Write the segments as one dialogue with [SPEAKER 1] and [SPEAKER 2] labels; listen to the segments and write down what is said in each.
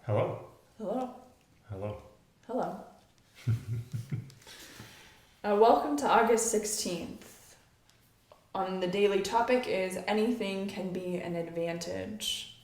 [SPEAKER 1] Hello.
[SPEAKER 2] Hello.
[SPEAKER 1] Hello.
[SPEAKER 2] Hello. Welcome to August 16th. The daily topic is anything can be an advantage.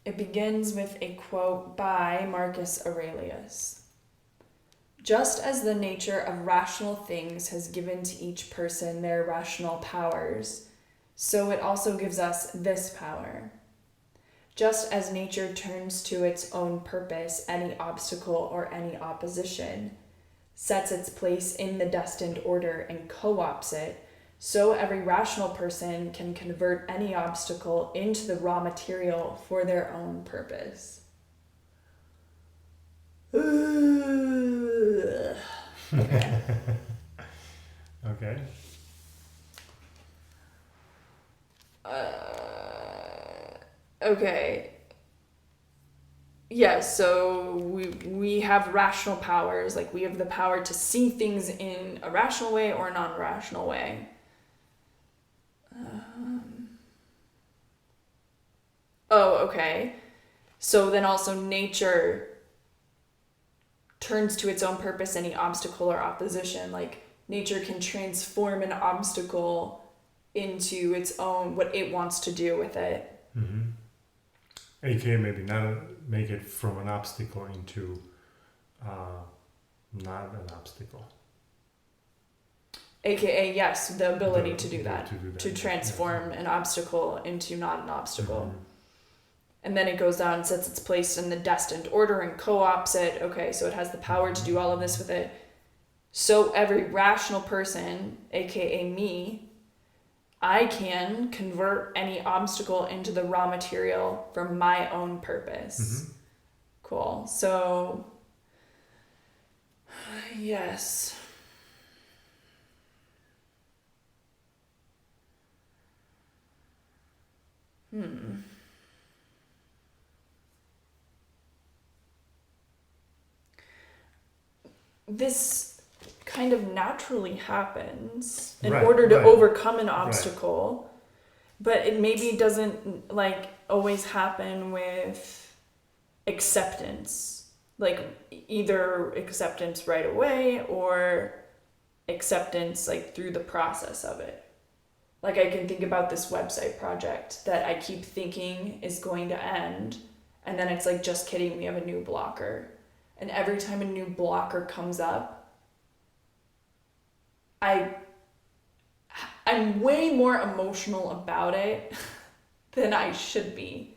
[SPEAKER 2] It begins with a quote by Marcus Aurelius. Just as the nature of rational things has given to each person their rational powers, so it also gives us this power. Just as nature turns to its own purpose any obstacle or any opposition, sets its place in the destined order and co-opts it, so every rational person can convert any obstacle into the raw material for their own purpose. Okay.
[SPEAKER 1] Okay.
[SPEAKER 2] Okay. Yeah, so we have rational powers, like we have the power to see things in a rational way or a non-rational way. Okay. So then also nature turns to its own purpose any obstacle or opposition. Like nature can transform an obstacle into its own, what it wants to do with it.
[SPEAKER 1] Mm-hmm. AKA maybe not make it from an obstacle into not an obstacle.
[SPEAKER 2] AKA, yes, the ability to do that. To
[SPEAKER 1] transform
[SPEAKER 2] an obstacle into not an obstacle.
[SPEAKER 1] Mm-hmm.
[SPEAKER 2] And then it goes down, sets its place in the destined order and co-opts it. Okay, so it has the power to do all of this with it. So every rational person, aka me, I can convert any obstacle into the raw material for my own purpose.
[SPEAKER 1] Mm-hmm.
[SPEAKER 2] Cool. So, yes. This kind of naturally happens in order to overcome an obstacle, but it maybe doesn't like always happen with acceptance, like either acceptance right away or acceptance like through the process of it. Like I can think about this website project that I keep thinking is going to end, and then it's like, just kidding, we have a new blocker. And every time a new blocker comes up, I'm way more emotional about it than I should be.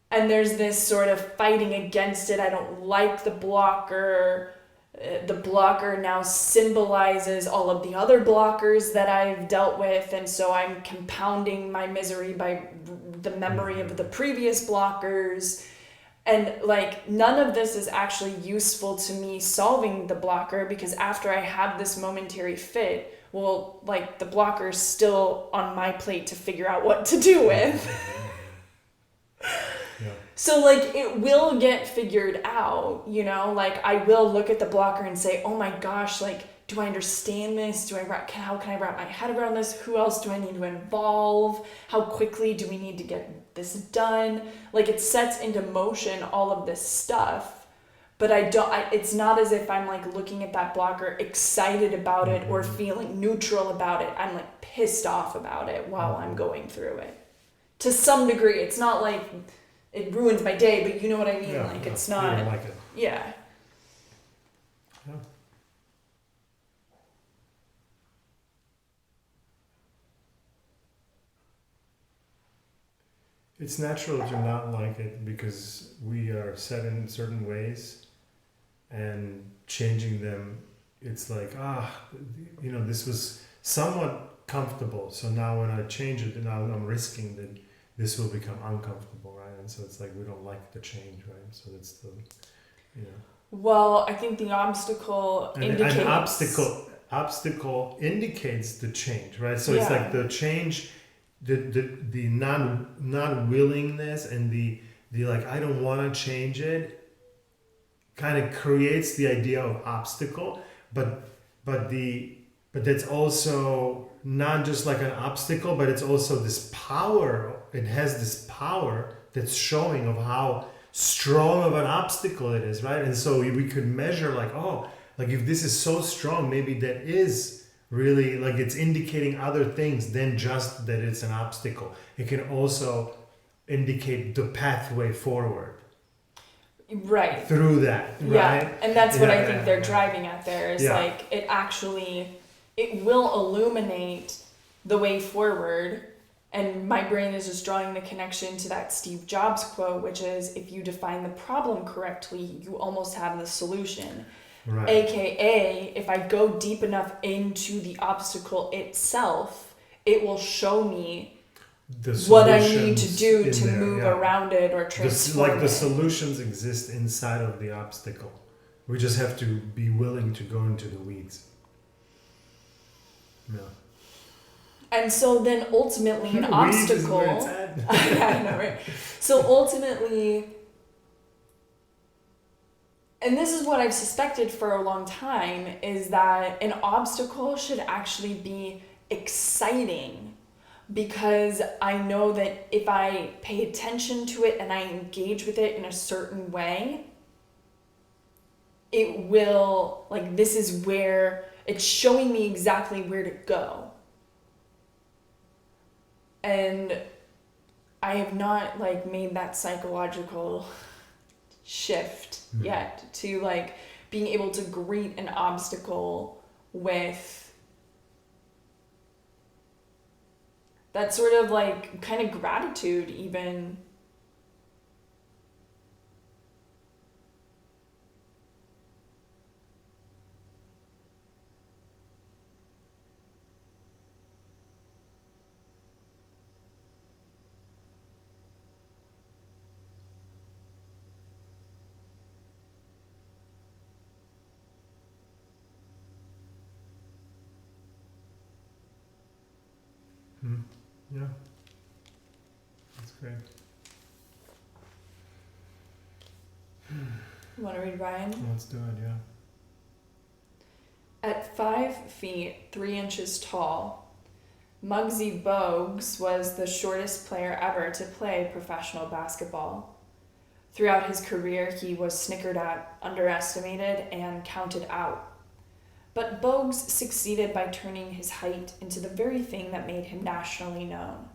[SPEAKER 2] And there's this sort of fighting against it. I don't like the blocker. The blocker now symbolizes all of the other blockers that I've dealt with, and so I'm compounding my misery by the memory of the previous blockers. And like none of this is actually useful to me solving the blocker, because after I have this momentary fit, well, like the blocker is still on my plate to figure out what to do with.
[SPEAKER 1] Yeah.
[SPEAKER 2] So like it will get figured out, you know, like I will look at the blocker and say, oh my gosh, like, do I understand this? How can I wrap my head around this? Who else do I need to involve? How quickly do we need to get this done? Like it sets into motion all of this stuff, but it's not as if I'm like looking at that blocker excited about it or feeling neutral about it. I'm like pissed off about it while I'm going through it. To some degree, it's not like it ruins my day, but you know what I mean?
[SPEAKER 1] Yeah,
[SPEAKER 2] like
[SPEAKER 1] yeah.
[SPEAKER 2] it's not.
[SPEAKER 1] You don't like it.
[SPEAKER 2] Yeah.
[SPEAKER 1] Yeah. It's natural to not like it because we are set in certain ways, and changing them, it's like, this was somewhat comfortable, so now when I change it, now I'm risking that this will become uncomfortable, right? And so it's like we don't like the change, right? So that's the,
[SPEAKER 2] Well, I think the obstacle indicates...
[SPEAKER 1] An obstacle indicates the change, right? So it's like the change, the not willingness and the like, I don't want to change it, kind of creates the idea of obstacle, but that's also not just like an obstacle, but it's also this power. It has this power that's showing of how strong of an obstacle it is, right? And so we could measure like, oh, like if this is so strong, maybe that is really like it's indicating other things than just that it's an obstacle. It can also indicate the pathway forward.
[SPEAKER 2] Right.
[SPEAKER 1] Through that, right?
[SPEAKER 2] Yeah, and that's what
[SPEAKER 1] Yeah,
[SPEAKER 2] I think
[SPEAKER 1] yeah,
[SPEAKER 2] they're
[SPEAKER 1] yeah.
[SPEAKER 2] driving at there is
[SPEAKER 1] Yeah.
[SPEAKER 2] like it will illuminate the way forward. And my brain is just drawing the connection to that Steve Jobs quote, which is if you define the problem correctly, you almost have the solution.
[SPEAKER 1] Right.
[SPEAKER 2] AKA, if I go deep enough into the obstacle itself, it will show me what I need to do to move around it or transform
[SPEAKER 1] like the
[SPEAKER 2] it.
[SPEAKER 1] solutions exist inside of the obstacle. We just have to be willing to go into the weeds. Yeah.
[SPEAKER 2] And so then ultimately an
[SPEAKER 1] Weeds is
[SPEAKER 2] obstacle.
[SPEAKER 1] where it's at.
[SPEAKER 2] I know, right? So ultimately, and this is what I've suspected for a long time, is that an obstacle should actually be exciting, because I know that if I pay attention to it and I engage with it in a certain way, it will, like, this is where it's showing me exactly where to go. And I have not like made that psychological shift yet to like being able to greet an obstacle with that sort of like kind of gratitude even.
[SPEAKER 1] Yeah. That's great.
[SPEAKER 2] You want to read Ryan?
[SPEAKER 1] Let's do it, yeah.
[SPEAKER 2] At 5 feet 3 inches tall, Muggsy Bogues was the shortest player ever to play professional basketball. Throughout his career, he was snickered at, underestimated, and counted out. But Bogues succeeded by turning his height into the very thing that made him nationally known.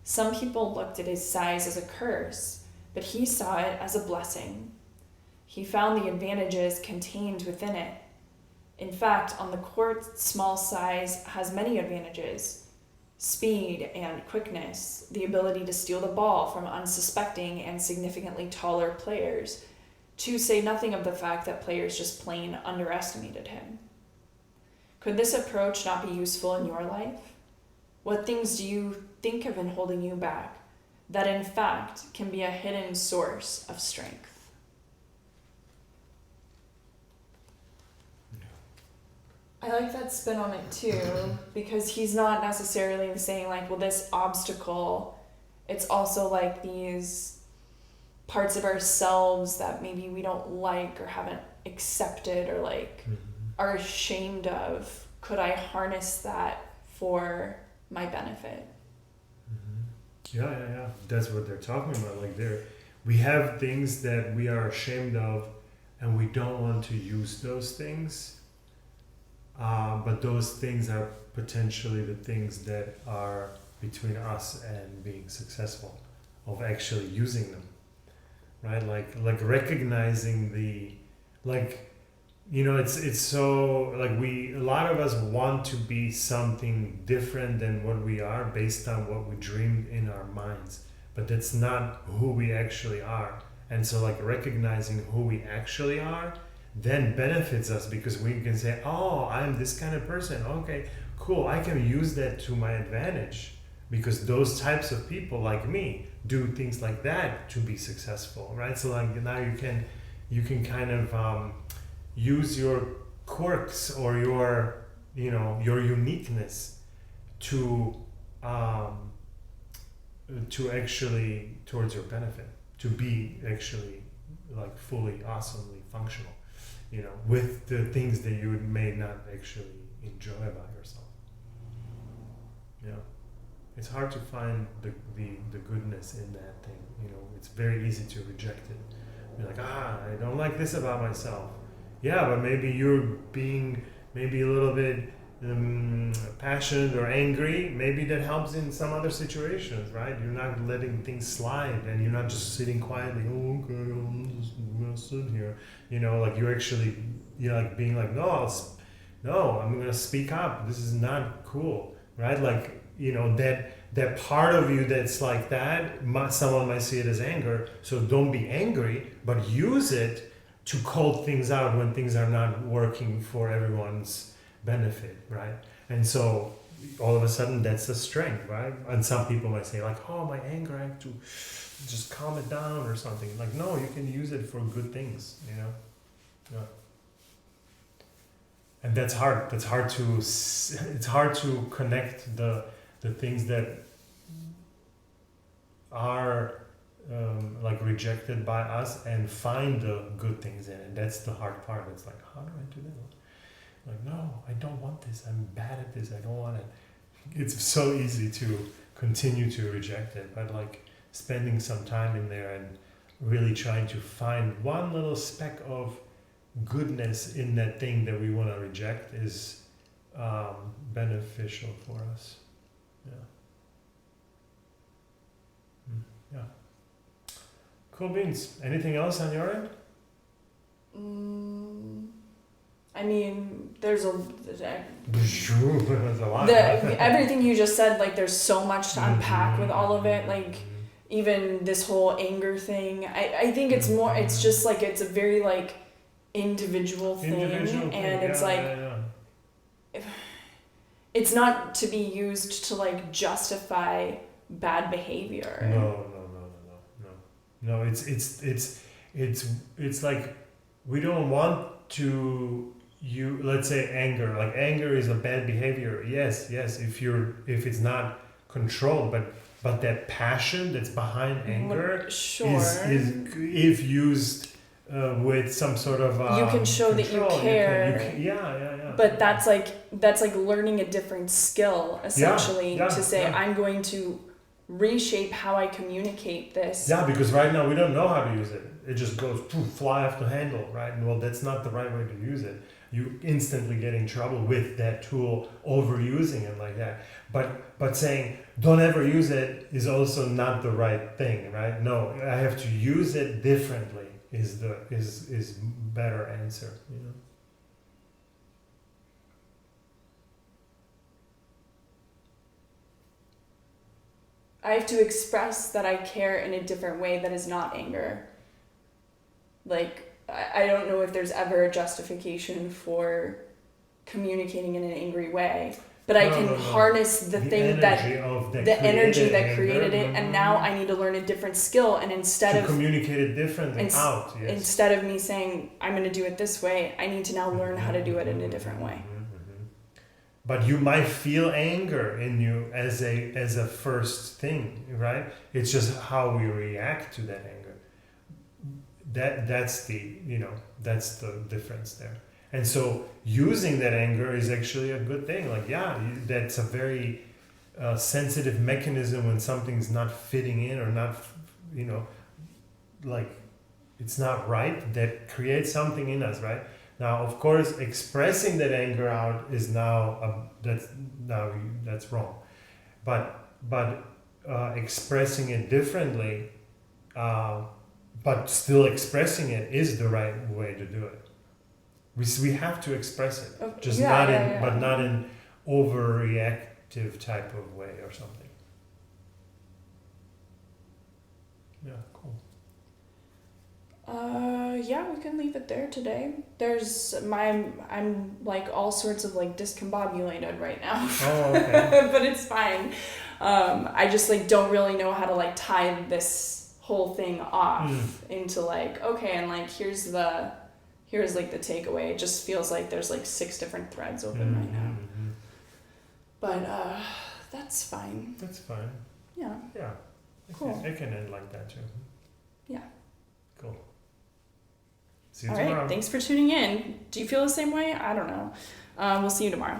[SPEAKER 2] Some people looked at his size as a curse, but he saw it as a blessing. He found the advantages contained within it. In fact, on the court, small size has many advantages: speed and quickness, the ability to steal the ball from unsuspecting and significantly taller players, to say nothing of the fact that players just plain underestimated him. Could this approach not be useful in your life? What things do you think have been holding you back that in fact can be a hidden source of strength? I like that spin on it too, because he's not necessarily saying like, well, this obstacle, it's also like these parts of ourselves that maybe we don't like or haven't accepted or like are ashamed of. Could I harness that for my benefit?
[SPEAKER 1] Yeah. That's what they're talking about. Like we have things that we are ashamed of and we don't want to use those things. But those things are potentially the things that are between us and being successful, of actually using them, right? Like recognizing the, like, you know, it's so like a lot of us want to be something different than what we are based on what we dreamed in our minds, but that's not who we actually are. And so like recognizing who we actually are then benefits us, because we can say, oh, I'm this kind of person. Okay, cool. I can use that to my advantage, because those types of people like me do things like that to be successful, right? So like now you can kind of use your quirks or your uniqueness to actually towards your benefit, to be actually like fully awesomely functional, with the things that you may not actually enjoy about yourself. Yeah. it's hard to find the goodness in that thing. It's very easy to reject it. You're like, I don't like this about myself. Yeah, but maybe you're being maybe a little bit passionate or angry. Maybe that helps in some other situations, right? You're not letting things slide, and you're not just sitting quietly. Oh, okay, I'm just gonna sit here. Like you're actually, like being like, no, I'm gonna speak up. This is not cool, right? Like, that part of you that's like that, someone might see it as anger. So don't be angry, but use it to call things out when things are not working for everyone's benefit, right? And so all of a sudden that's a strength, right? And some people might say like, oh, my anger, I have to just calm it down or something. Like, no, you can use it for good things, Yeah. And that's hard. It's hard to connect the things that are like rejected by us and find the good things in it. That's the hard part. It's like, how do I do that? Like, no, I don't want this. I'm bad at this. I don't want it. It's so easy to continue to reject it, but like spending some time in there and really trying to find one little speck of goodness in that thing that we want to reject is beneficial for us. Yeah. Cool beans. Anything else on your end?
[SPEAKER 2] I mean, there's a
[SPEAKER 1] lot.
[SPEAKER 2] everything you just said. Like, there's so much to unpack with all of it. Like, even this whole anger thing. I think it's more. It's just like it's a very like individual thing, and it's it's not to be used to like justify bad behavior.
[SPEAKER 1] No. It's like we don't want to let's say anger. Like anger is a bad behavior. Yes. If it's not controlled, but that passion that's behind anger is if used with some sort of
[SPEAKER 2] you can show
[SPEAKER 1] control,
[SPEAKER 2] that you care.
[SPEAKER 1] Yeah.
[SPEAKER 2] But that's like learning a different skill essentially to say I'm going to reshape how I communicate this.
[SPEAKER 1] Yeah, because right now we don't know how to use it. It just goes fly off the handle, right? And well, that's not the right way to use it. You instantly get in trouble with that tool overusing it like that. But saying don't ever use it is also not the right thing, right? No, I have to use it differently is better answer,
[SPEAKER 2] I have to express that I care in a different way that is not anger. Like, I don't know if there's ever a justification for communicating in an angry way, but I can harness the thing the energy that created it, and now I need to learn a different skill, and instead of
[SPEAKER 1] communicate it differently
[SPEAKER 2] instead of me saying I'm going to do it this way, I need to now learn how to do it in a different way.
[SPEAKER 1] But you might feel anger in you as a first thing, right? It's just how we react to that anger. That's the difference there. And so using that anger is actually a good thing. Like, that's a very sensitive mechanism when something's not fitting in or not, like it's not right. That creates something in us, right? Now, of course, expressing that anger out is that's wrong. But expressing it differently, but still expressing it is the right way to do it. We have to express it, but not in overreactive type of way or something. Yeah, cool.
[SPEAKER 2] We can leave it there today. I'm like all sorts of like discombobulated right now.
[SPEAKER 1] Oh, okay.
[SPEAKER 2] But it's fine. I just like don't really know how to like tie this whole thing off into like, okay, and like here's like the takeaway. It just feels like there's like 6 different threads open right now. But that's fine.
[SPEAKER 1] That's fine.
[SPEAKER 2] Yeah.
[SPEAKER 1] Yeah.
[SPEAKER 2] Cool.
[SPEAKER 1] It can end like that too.
[SPEAKER 2] Yeah.
[SPEAKER 1] Cool. See you
[SPEAKER 2] All
[SPEAKER 1] tomorrow.
[SPEAKER 2] right. Thanks for tuning in. Do you feel the same way? I don't know. We'll see you tomorrow.